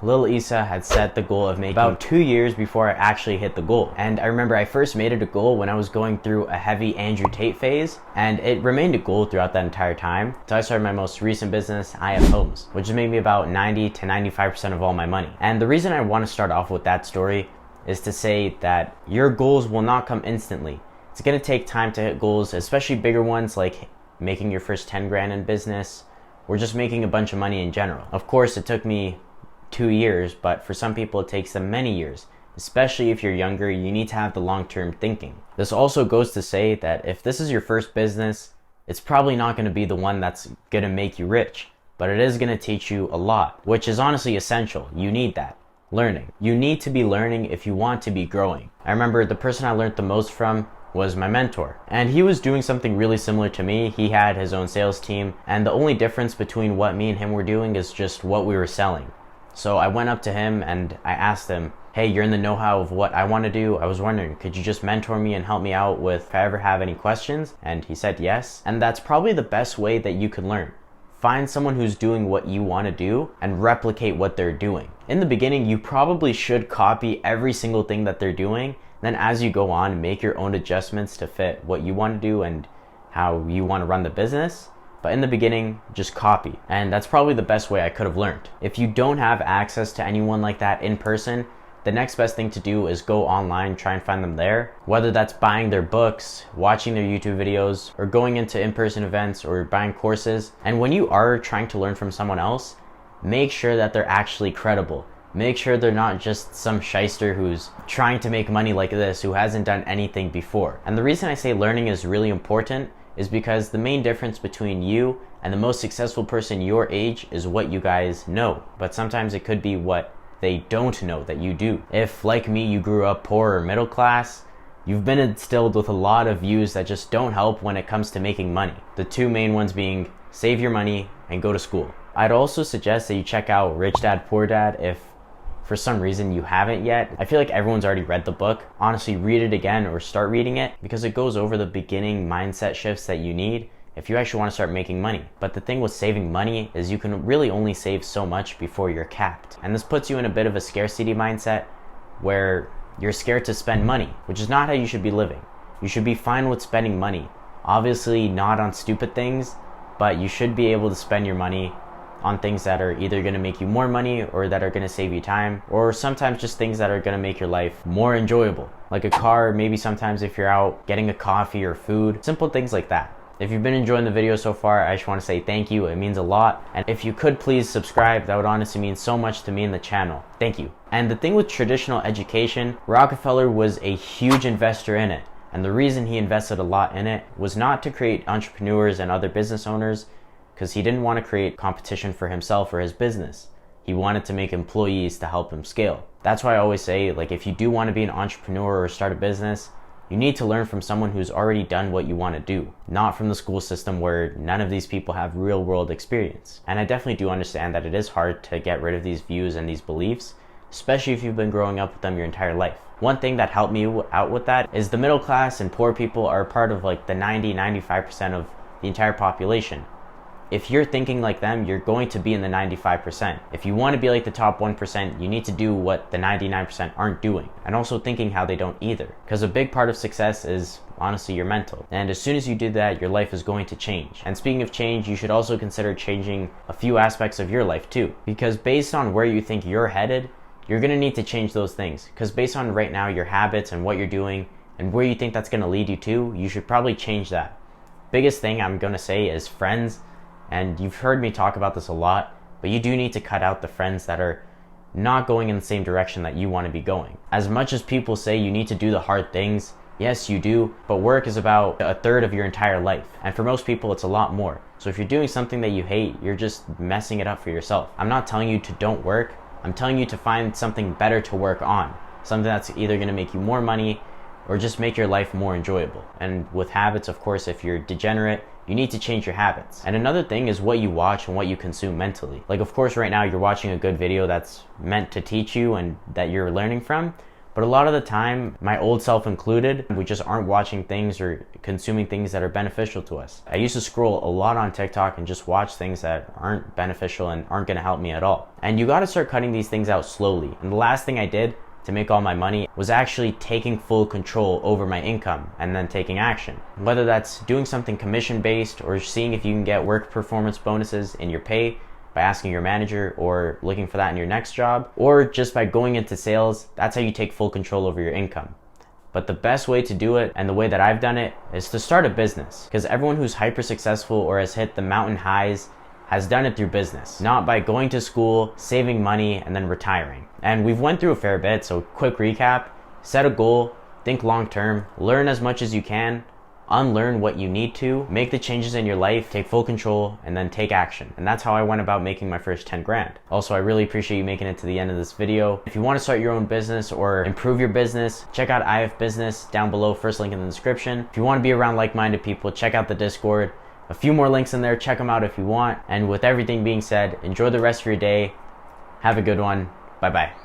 Little Issa had set the goal of making about 2 years before I actually hit the goal. And I remember I first made it a goal when I was going through a heavy Andrew Tate phase, and it remained a goal throughout that entire time. So I started my most recent business, I Have Homes, which has made me about 90 to 95% of all my money. And the reason I want to start off with that story is to say that your goals will not come instantly. It's going to take time to hit goals, especially bigger ones like making your first 10 grand in business or just making a bunch of money in general. Of course, it took me 2 years, but for some people it takes them many years. Especially if you're younger, you need to have the long-term thinking. This also goes to say that if this is your first business, it's probably not going to be the one that's going to make you rich, but it is going to teach you a lot, which is honestly essential. You need that. Learning. You need to be learning if you want to be growing. I remember the person I learned the most from was my mentor, and he was doing something really similar to me. He had his own sales team, and the only difference between what me and him were doing is just what we were selling. So I went up to him and I asked him, hey, you're in the know-how of what I want to do. I was wondering, could you just mentor me and help me out with if I ever have any questions? And he said yes. And that's probably the best way that you can learn. Find someone who's doing what you want to do and replicate what they're doing. In the beginning, you probably should copy every single thing that they're doing. Then as you go on, make your own adjustments to fit what you want to do and how you want to run the business. But in the beginning, just copy. And that's probably the best way I could have learned. If you don't have access to anyone like that in person, the next best thing to do is go online, try and find them there. Whether that's buying their books, watching their YouTube videos, or going into in-person events or buying courses. And when you are trying to learn from someone else, make sure that they're actually credible. Make sure they're not just some shyster who's trying to make money like this, who hasn't done anything before. And the reason I say learning is really important is because the main difference between you and the most successful person your age is what you guys know. But sometimes it could be what they don't know that you do. If, like me, you grew up poor or middle class, you've been instilled with a lot of views that just don't help when it comes to making money. The two main ones being save your money and go to school. I'd also suggest that you check out Rich Dad Poor Dad if for some reason you haven't yet. I feel like everyone's already read the book. Honestly, read it again or start reading it because it goes over the beginning mindset shifts that you need if you actually want to start making money. But the thing with saving money is you can really only save so much before you're capped. And this puts you in a bit of a scarcity mindset where you're scared to spend money, which is not how you should be living. You should be fine with spending money. Obviously not on stupid things, but you should be able to spend your money on things that are either going to make you more money or that are going to save you time, or sometimes just things that are going to make your life more enjoyable, like a car, maybe sometimes if you're out getting a coffee or food, simple things like that. If you've been enjoying the video so far, I just want to say thank you. It means a lot. And if you could please subscribe, that would honestly mean so much to me and the channel. Thank you. And the thing with traditional education, Rockefeller was a huge investor in it. And the reason he invested a lot in it was not to create entrepreneurs and other business owners, because he didn't want to create competition for himself or his business. He wanted to make employees to help him scale. That's why I always say, like, if you do want to be an entrepreneur or start a business, you need to learn from someone who's already done what you want to do, not from the school system where none of these people have real world experience. And I definitely do understand that it is hard to get rid of these views and these beliefs, especially if you've been growing up with them your entire life. One thing that helped me out with that is the middle class and poor people are part of like the 90-95% of the entire population. If you're thinking like them, you're going to be in the 95%. If you want to be like the top 1%, you need to do what the 99% aren't doing, and also thinking how they don't either. Because a big part of success is honestly your mental. And as soon as you do that, your life is going to change. And speaking of change, you should also consider changing a few aspects of your life too. Because based on where you think you're headed, you're going to need to change those things. Because based on right now your habits and what you're doing and where you think that's going to lead you to, you should probably change that. Biggest thing I'm going to say is friends. And you've heard me talk about this a lot, but you do need to cut out the friends that are not going in the same direction that you want to be going. As much as people say you need to do the hard things, yes, you do, but work is about a third of your entire life. And for most people, it's a lot more. So if you're doing something that you hate, you're just messing it up for yourself. I'm not telling you to don't work. I'm telling you to find something better to work on. Something that's either going to make you more money or just make your life more enjoyable. And with habits, of course, if you're degenerate, you need to change your habits. And another thing is what you watch and what you consume mentally. Like, of course, right now you're watching a good video that's meant to teach you and that you're learning from, But a lot of the time, my old self included, we just aren't watching things or consuming things that are beneficial to us. I used to scroll a lot on TikTok and just watch things that aren't beneficial and aren't gonna help me at all. And you gotta start cutting these things out slowly. And the last thing I did to make all my money was actually taking full control over my income and then taking action. Whether that's doing something commission based or seeing if you can get work performance bonuses in your pay by asking your manager or looking for that in your next job, or just by going into sales, that's how you take full control over your income. But the best way to do it, and the way that I've done it, is to start a business. Because everyone who's hyper successful or has hit the mountain highs has done it through business, not by going to school, saving money, and then retiring. And we've went through a fair bit, so quick recap: set a goal, think long term, learn as much as you can, unlearn what you need to, make the changes in your life, take full control, and then take action. And that's how I went about making my first 10 grand. Also, I really appreciate you making it to the end of this video. If you want to start your own business or improve your business, check out IF Business down below, first link in the description. If you want to be around like-minded people, check out the Discord. A few more links in there, check them out if you want. And with everything being said, enjoy the rest of your day. Have a good one. Bye-bye.